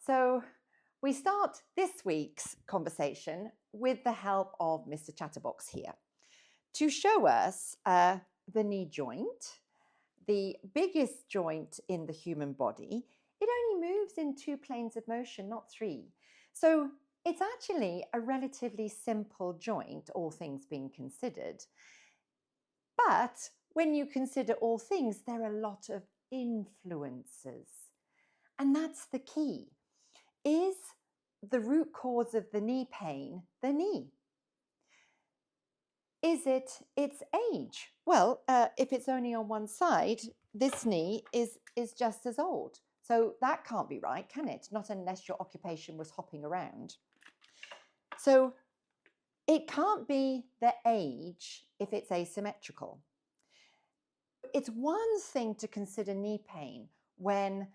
So we start this week's conversation with the help of Mr. Chatterbox here to show us the knee joint, the biggest joint in the human body. It only moves in 2 planes of motion, not 3. So it's actually a relatively simple joint, all things being considered. But when you consider all things, there are a lot of influences. And that's the key. Is the root cause of the knee pain the knee? Is it its age? Well, if it's only on one side, this knee is just as old. So that can't be right, can it? Not unless your occupation was hopping around. So it can't be the age if it's asymmetrical. It's one thing to consider knee pain when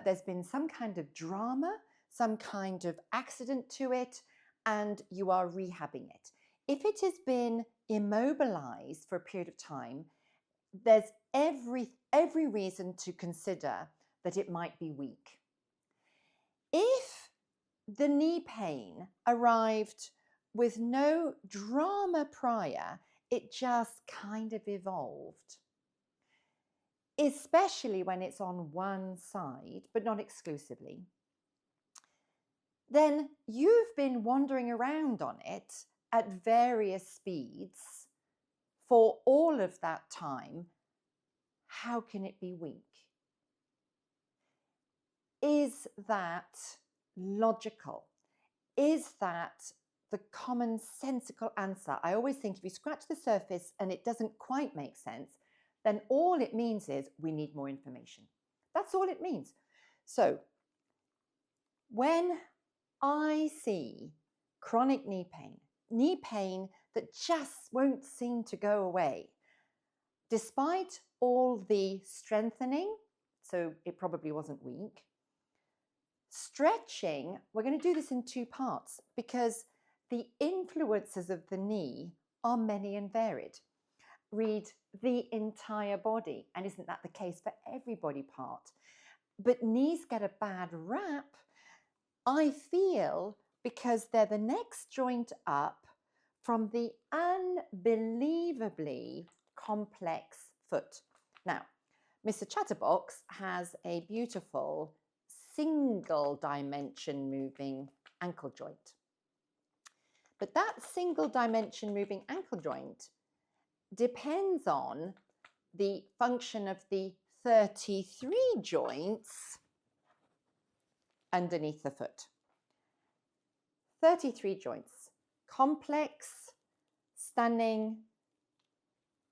there's been some kind of drama, some kind of accident to it, and you are rehabbing it. If it has been immobilized for a period of time, there's every reason to consider that it might be weak. If the knee pain arrived with no drama prior, it just kind of evolved, especially when it's on one side, but not exclusively, then you've been wandering around on it at various speeds for all of that time. How can it be weak? Is that logical? Is that the commonsensical answer? I always think if you scratch the surface and it doesn't quite make sense, then all it means is we need more information. That's all it means. So when I see chronic knee pain that just won't seem to go away, despite all the strengthening, so it probably wasn't weak, stretching, we're going to do this in 2 parts because the influences of the knee are many and varied. Read the entire body, and isn't that the case for every body part? But knees get a bad rap, I feel, because they're the next joint up from the unbelievably complex foot. Now, Mr. Chatterbox has a beautiful single dimension moving ankle joint. But that single dimension moving ankle joint depends on the function of the 33 joints underneath the foot. 33 joints, complex, stunning,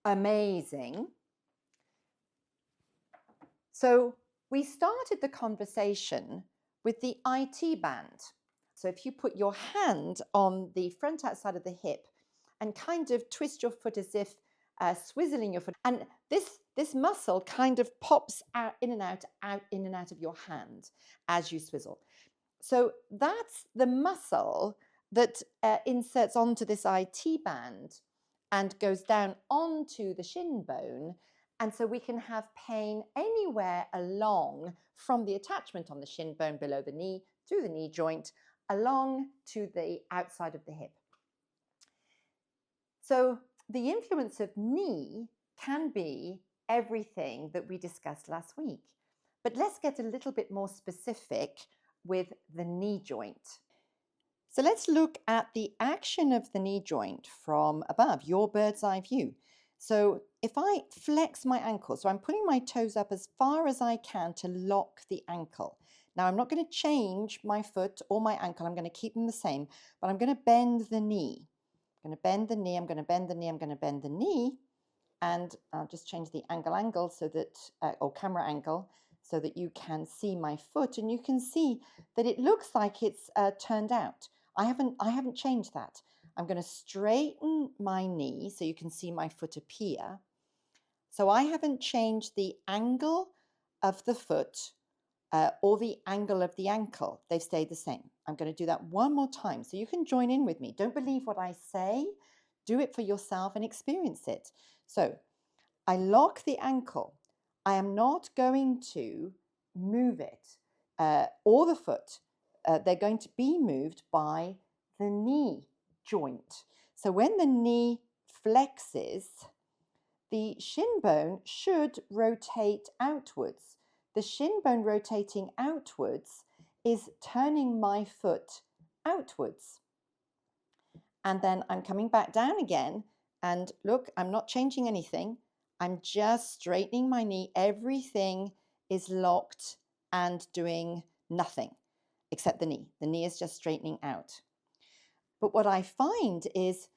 amazing. So we started the conversation with the IT band. So if you put your hand on the front outside of the hip and kind of twist your foot as if swizzling your foot, and this muscle kind of pops out in and out of your hand as you swizzle. So that's the muscle that inserts onto this IT band and goes down onto the shin bone. And so we can have pain anywhere along from the attachment on the shin bone below the knee, through the knee joint, along to the outside of the hip. So the influence of knee can be everything that we discussed last week. But let's get a little bit more specific with the knee joint. So let's look at the action of the knee joint from above, your bird's eye view. So if I flex my ankle, so I'm putting my toes up as far as I can to lock the ankle. Now I'm not going to change my foot or my ankle, I'm going to keep them the same, but I'm going to bend the knee. I'm going to bend the knee, I'm going to bend the knee, I'm going to bend the knee, and I'll just change the angle so that, or camera angle, so that you can see my foot, and you can see that it looks like it's turned out. I haven't changed that. I'm going to straighten my knee so you can see my foot appear. So I haven't changed the angle of the foot or the angle of the ankle. They've stayed the same. I'm going to do that one more time so you can join in with me. Don't believe what I say. Do it for yourself and experience it. So I lock the ankle. I am not going to move it or the foot they're going to be moved by the knee joint. So when the knee flexes, the shin bone should rotate outwards. The shin bone rotating outwards is turning my foot outwards. And then I'm coming back down again. And look, I'm not changing anything. I'm just straightening my knee. Everything is locked and doing nothing except the knee. The knee is just straightening out. But what I find is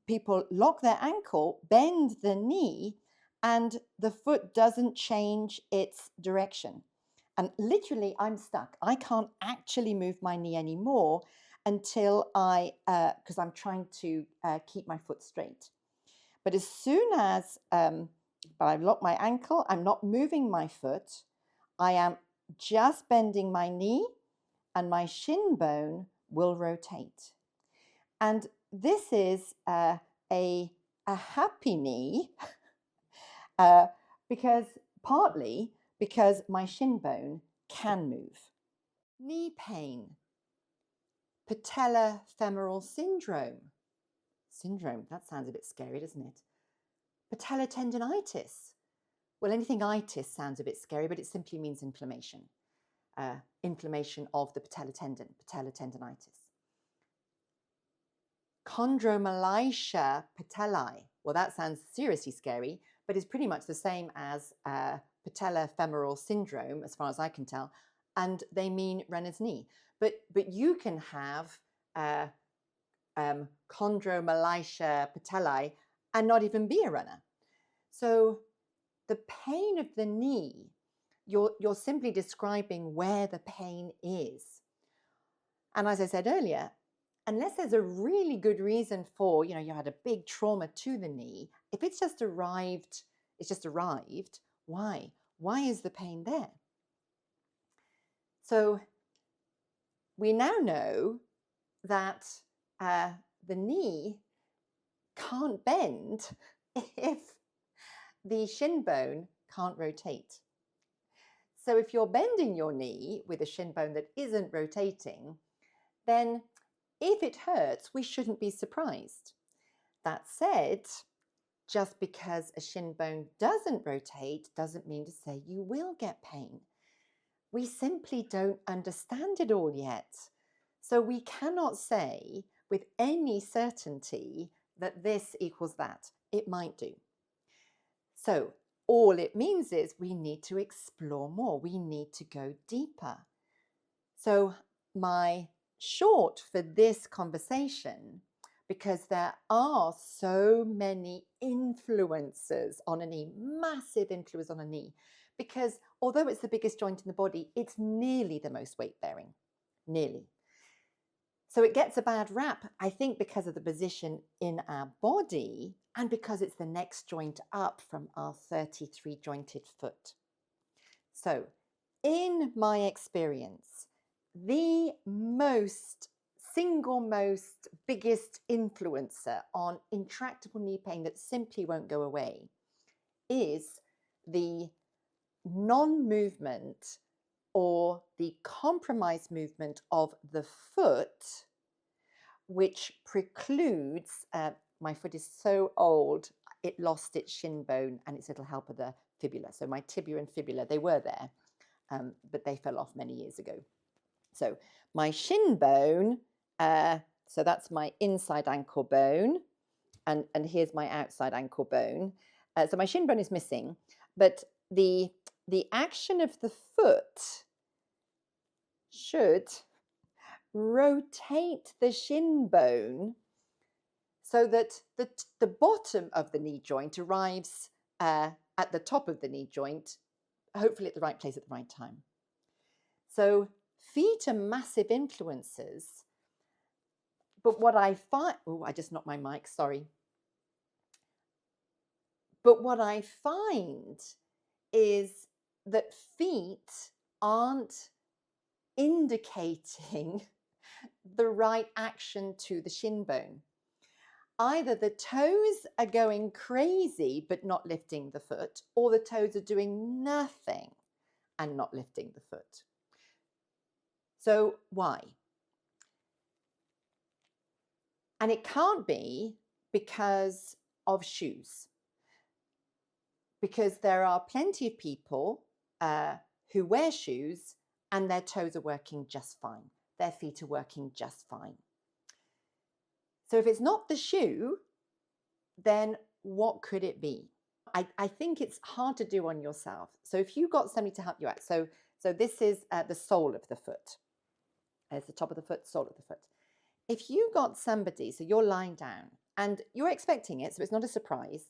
people lock their ankle, bend the knee, and the foot doesn't change its direction. And literally, I'm stuck. I can't actually move my knee anymore until because I'm trying to keep my foot straight. But as soon as I've locked my ankle, I'm not moving my foot. I am just bending my knee, and my shin bone will rotate. And this is a happy knee partly because my shin bone can move. Knee pain, patella femoral syndrome. That sounds a bit scary, doesn't it? Patella tendonitis. Well, anything itis sounds a bit scary, but it simply means inflammation. Inflammation of the patella tendon, patella tendonitis. Chondromalacia patellae. Well, that sounds seriously scary, but it's pretty much the same as patella femoral syndrome, as far as I can tell, and they mean runner's knee. But you can have chondromalacia patellae and not even be a runner. So the pain of the knee, you're simply describing where the pain is. And as I said earlier, unless there's a really good reason for, you had a big trauma to the knee, if it's just arrived, why? Why is the pain there? So we now know that the knee can't bend if the shin bone can't rotate. So if you're bending your knee with a shin bone that isn't rotating, then if it hurts, we shouldn't be surprised. That said, just because a shin bone doesn't rotate doesn't mean to say you will get pain. We simply don't understand it all yet. So we cannot say with any certainty that this equals that. It might do. So all it means is we need to explore more. We need to go deeper. So my short for this conversation, because there are so many influences on a knee, massive influence on a knee, because although it's the biggest joint in the body, it's nearly the most weight-bearing, nearly. So it gets a bad rap, I think, because of the position in our body and because it's the next joint up from our 33-jointed foot. So in my experience, the single most biggest influencer on intractable knee pain that simply won't go away is the non-movement or the compromised movement of the foot, which precludes, my foot is so old, it lost its shin bone and its little helper, the fibula. So my tibia and fibula, they were there, but they fell off many years ago. So my shin bone, so that's my inside ankle bone, and here's my outside ankle bone. So my shin bone is missing, but the action of the foot should rotate the shin bone so that the bottom of the knee joint arrives at the top of the knee joint, hopefully at the right place at the right time. So feet are massive influences, but what I find, I just knocked my mic, sorry. But what I find is that feet aren't indicating the right action to the shin bone. Either the toes are going crazy but not lifting the foot, or the toes are doing nothing and not lifting the foot. So why? And it can't be because of shoes, because there are plenty of people who wear shoes and their toes are working just fine. Their feet are working just fine. So if it's not the shoe, then what could it be? I think it's hard to do on yourself. So if you got somebody to help you out, so this is the sole of the foot. There's the top of the foot, sole of the foot. If you got somebody, so you're lying down and you're expecting it, so it's not a surprise.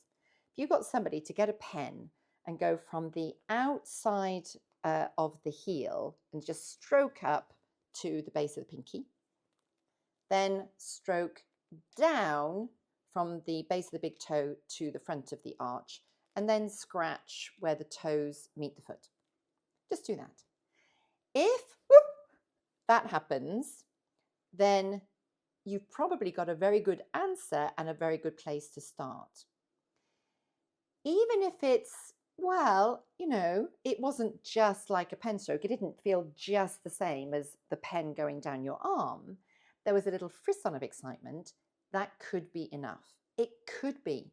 If you got somebody to get a pen and go from the outside of the heel and just stroke up to the base of the pinky, then stroke down from the base of the big toe to the front of the arch, and then scratch where the toes meet the foot. Just do that. If that happens, then you've probably got a very good answer and a very good place to start. Even if it's, well, you know, it wasn't just like a pen stroke, it didn't feel just the same as the pen going down your arm, there was a little frisson of excitement, that could be enough. It could be.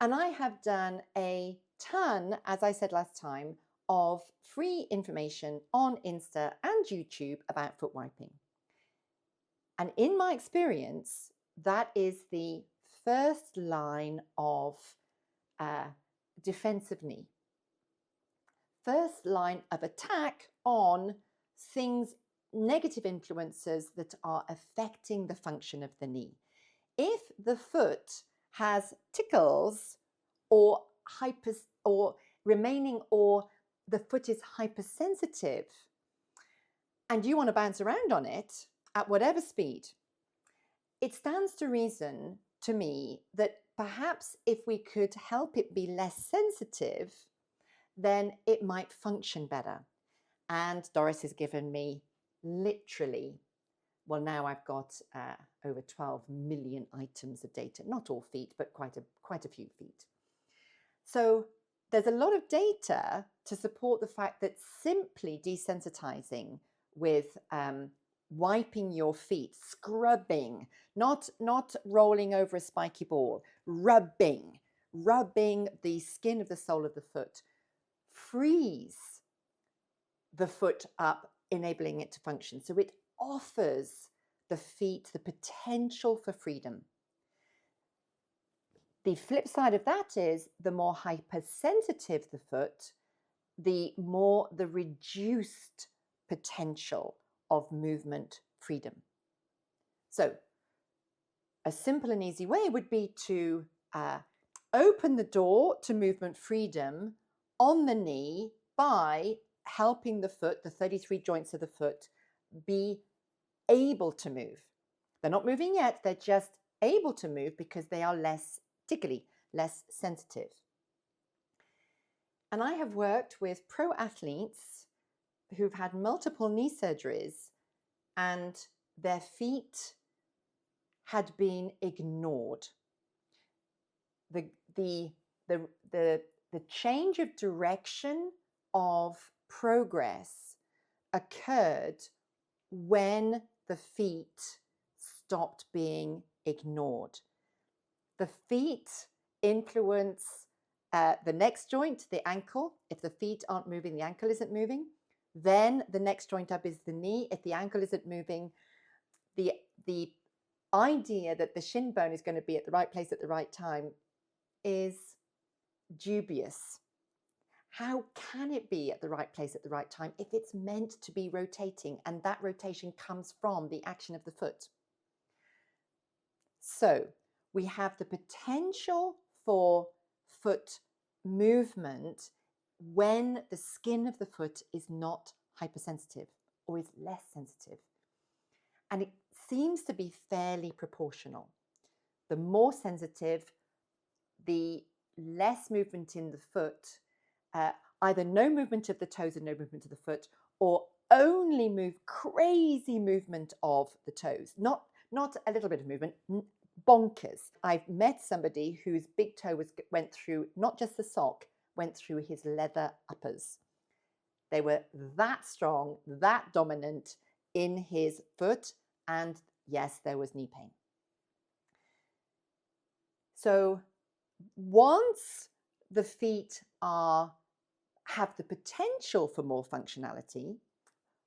And I have done a ton, as I said last time, of free information on Insta and YouTube about foot wiping. And in my experience, that is the first line of defensive knee. First line of attack on things, negative influences that are affecting the function of the knee. If the foot has tickles or remaining, or the foot is hypersensitive and you want to bounce around on it at whatever speed, it stands to reason to me that perhaps if we could help it be less sensitive, then it might function better. And Doris has given me literally, well, now I've got over 12 million items of data, not all feet, but quite a few feet. So there's a lot of data to support the fact that simply desensitizing with wiping your feet, scrubbing, not rolling over a spiky ball, rubbing the skin of the sole of the foot, frees the foot up, enabling it to function. So it offers the feet the potential for freedom. The flip side of that is the more hypersensitive the foot, the more the reduced potential of movement freedom. So a simple and easy way would be to open the door to movement freedom on the knee by helping the foot, the 33 joints of the foot, be able to move. They're not moving yet, they're just able to move because they are less tickly, less sensitive. And I have worked with pro athletes who've had multiple knee surgeries and their feet had been ignored. The change of direction of progress occurred when the feet stopped being ignored. The feet influence the next joint, the ankle. If the feet aren't moving, the ankle isn't moving. Then the next joint up is the knee. If the ankle isn't moving, the idea that the shin bone is going to be at the right place at the right time is dubious. How can it be at the right place at the right time if it's meant to be rotating and that rotation comes from the action of the foot? So we have the potential for foot movement when the skin of the foot is not hypersensitive or is less sensitive. And it seems to be fairly proportional. The more sensitive, the less movement in the foot, either no movement of the toes and no movement of the foot, or only crazy movement of the toes, not a little bit of movement, bonkers. I've met somebody whose big toe went through, not just the sock, went through his leather uppers. They were that strong, that dominant in his foot, and yes, there was knee pain. So once the feet have the potential for more functionality,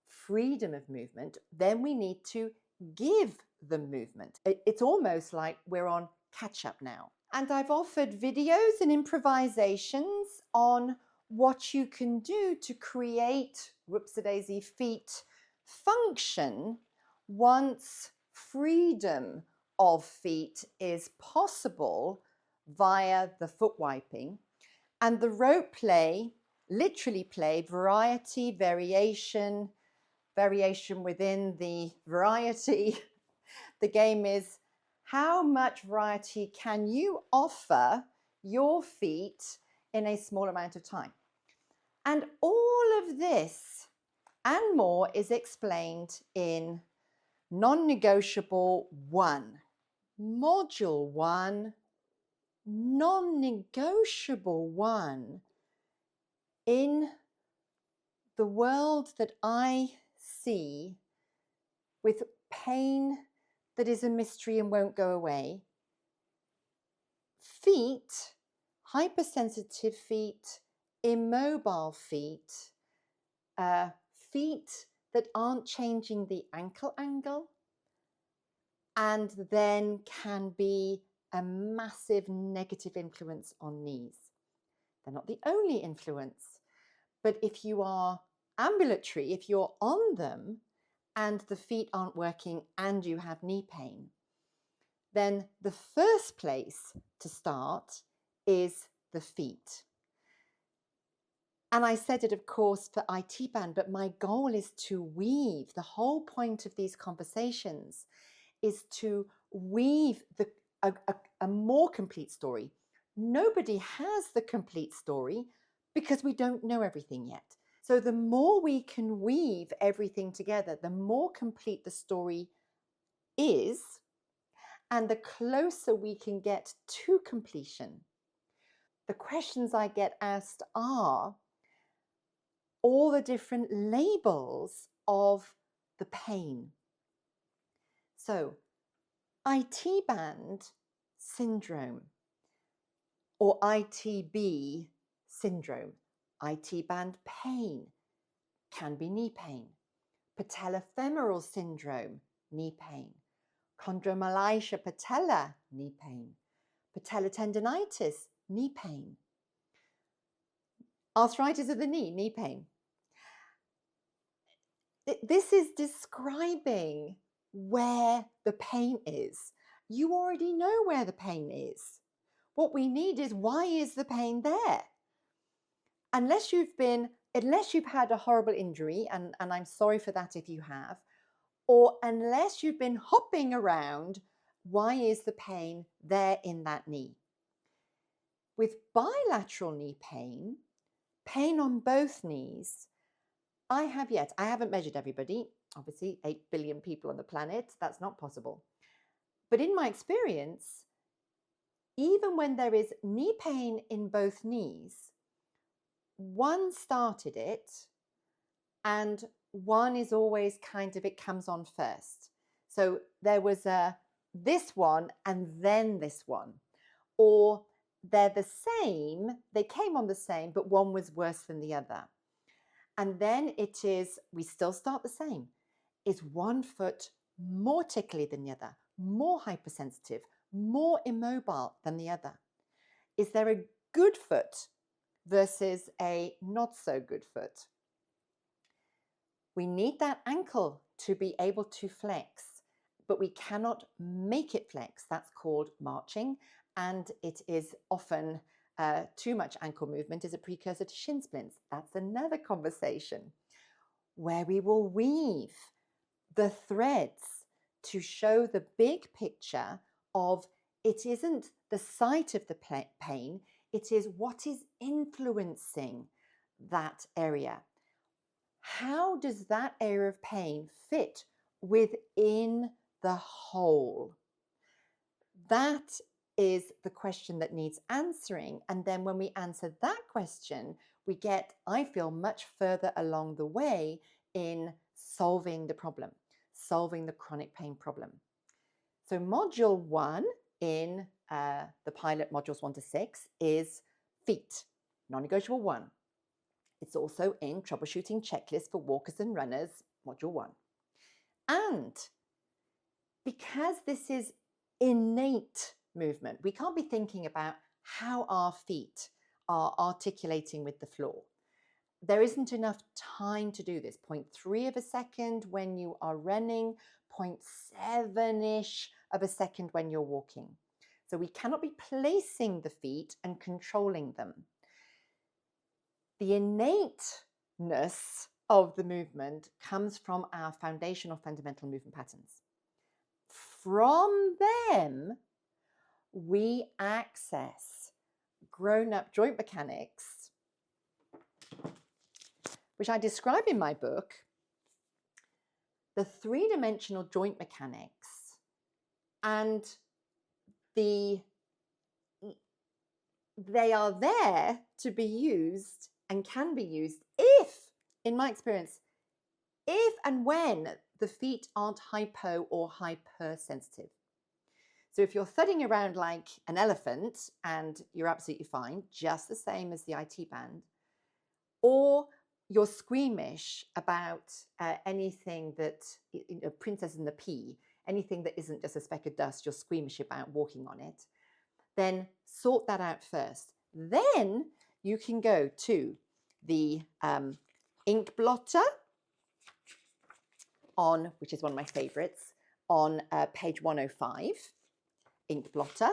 freedom of movement, then we need to give them movement. It's almost like we're on catch up now. And I've offered videos and improvisations on what you can do to create whoopsie-daisy feet function once freedom of feet is possible via the foot wiping. And the rope play, literally play, variety, variation within the variety. The game is, how much variety can you offer your feet in a small amount of time? And all of this and more is explained in non-negotiable 1, module 1, non-negotiable 1, in the world that I see with pain that is a mystery and won't go away. Feet, hypersensitive feet, immobile feet, feet that aren't changing the ankle angle, and then can be a massive negative influence on knees. They're not the only influence, but if you are ambulatory, if you're on them and the feet aren't working and you have knee pain, then the first place to start is the feet. And I said it, of course, for IT band, but my goal is to weave. The whole point of these conversations is to weave a more complete story. Nobody has the complete story because we don't know everything yet. So the more we can weave everything together, the more complete the story is, and the closer we can get to completion. The questions I get asked are all the different labels of the pain. So, IT band syndrome or ITB syndrome, IT band pain can be knee pain, Patella femoral syndrome, knee pain, chondromalacia patella, knee pain, Patella tendonitis, knee pain, arthritis of the knee pain. This is describing where the pain is. You already know where the pain is. What we need is, why is the pain there? Unless you've had a horrible injury, and I'm sorry for that if you have, or unless you've been hopping around, why is the pain there in that knee? With bilateral knee pain on both knees, I haven't measured everybody, obviously 8 billion people on the planet, that's not possible. But in my experience, even when there is knee pain in both knees, one started it and one is always it comes on first. So there was this one and then this one, or they're the same, they came on the same, but one was worse than the other. And then it is, we still start the same. Is one foot more tickly than the other, more hypersensitive, more immobile than the other? Is there a good foot versus a not so good foot? We need that ankle to be able to flex, but we cannot make it flex. That's called marching, and it is often too much ankle movement is a precursor to shin splints. That's another conversation where we will weave the threads to show the big picture of, it isn't the site of the pain, it is what is influencing that area. How does that area of pain fit within the whole? That is the question that needs answering. And then when we answer that question, I feel, much further along the way in solving the problem, solving the chronic pain problem. So module 1 in the pilot modules 1 to 6 is feet, non-negotiable 1. It's also in troubleshooting checklist for walkers and runners, module 1. And because this is innate movement, we can't be thinking about how our feet are articulating with the floor. There isn't enough time to do this. 0.3 of a second when you are running, 0.7-ish of a second when you're walking. So we cannot be placing the feet and controlling them. The innateness of the movement comes from our foundational fundamental movement patterns. From them, we access grown-up joint mechanics, which I describe in my book, the three-dimensional joint mechanics, and they are there to be used and can be used if, in my experience, if and when the feet aren't hypo or hypersensitive. So if you're thudding around like an elephant and you're absolutely fine, just the same as the IT band, or you're squeamish about anything that, Princess and the Pea, anything that isn't just a speck of dust, you're squeamish about walking on it, then sort that out first. Then you can go to the ink blotter on, which is one of my favorites, on page 105, ink blotter,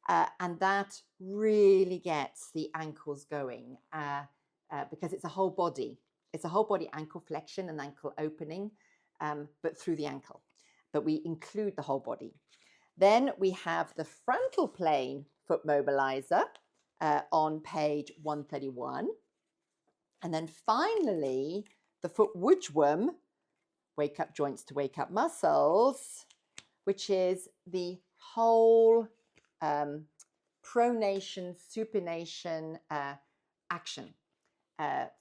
and that really gets the ankles going because it's a whole body. It's a whole body ankle flexion and ankle opening, but through the ankle. But we include the whole body. Then we have the frontal plane foot mobilizer on page 131. And then finally, the foot woodworm, wake up joints to wake up muscles, which is the whole pronation, supination action,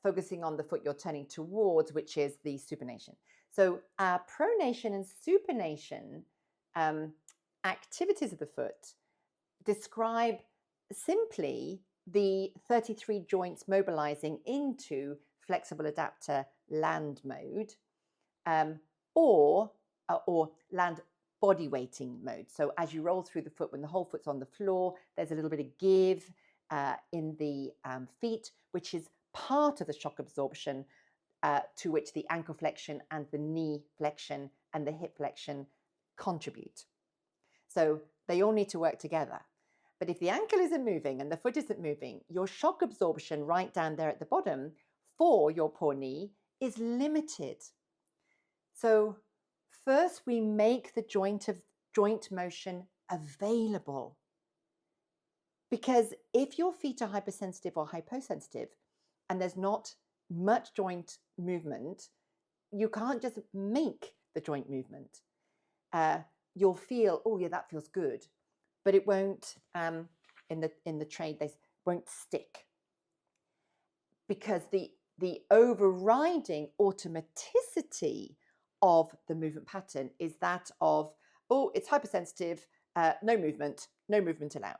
focusing on the foot you're turning towards, which is the supination. So pronation and supination activities of the foot describe simply the 33 joints mobilizing into flexible adapter land mode, or land body weighting mode. So as you roll through the foot, when the whole foot's on the floor, there's a little bit of give in the feet, which is part of the shock absorption to which the ankle flexion and the knee flexion and the hip flexion contribute. So they all need to work together. But if the ankle isn't moving and the foot isn't moving, your shock absorption right down there at the bottom for your poor knee is limited. So first we make the joint motion available. Because if your feet are hypersensitive or hyposensitive and there's not much joint movement, you can't just make the joint movement. You'll feel, oh yeah, that feels good, but it won't, in the trade, they won't stick. Because the overriding automaticity of the movement pattern is that of, oh, it's hypersensitive, no movement allowed.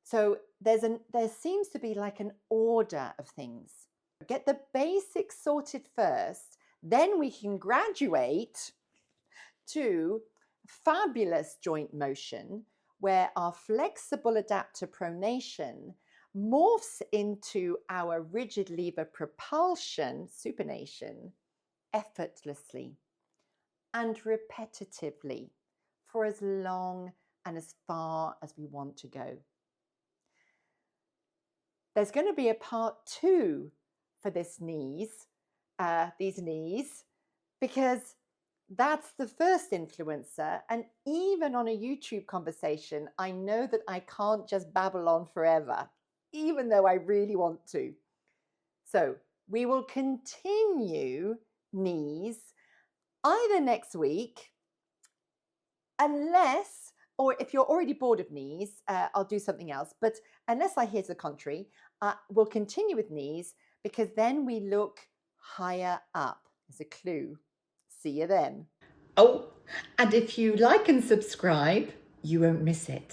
So there seems to be like an order of things. Get the basics sorted first, then we can graduate to fabulous joint motion where our flexible adapter pronation morphs into our rigid lever propulsion supination effortlessly and repetitively for as long and as far as we want to go. There's going to be a part 2 for these knees, because that's the first influencer. And even on a YouTube conversation, I know that I can't just babble on forever, even though I really want to. So we will continue knees either next week, unless or if you're already bored of knees, I'll do something else. But unless I hear to the contrary, we'll continue with knees because then we look higher up. As a clue. See you then. Oh, and if you like and subscribe, you won't miss it.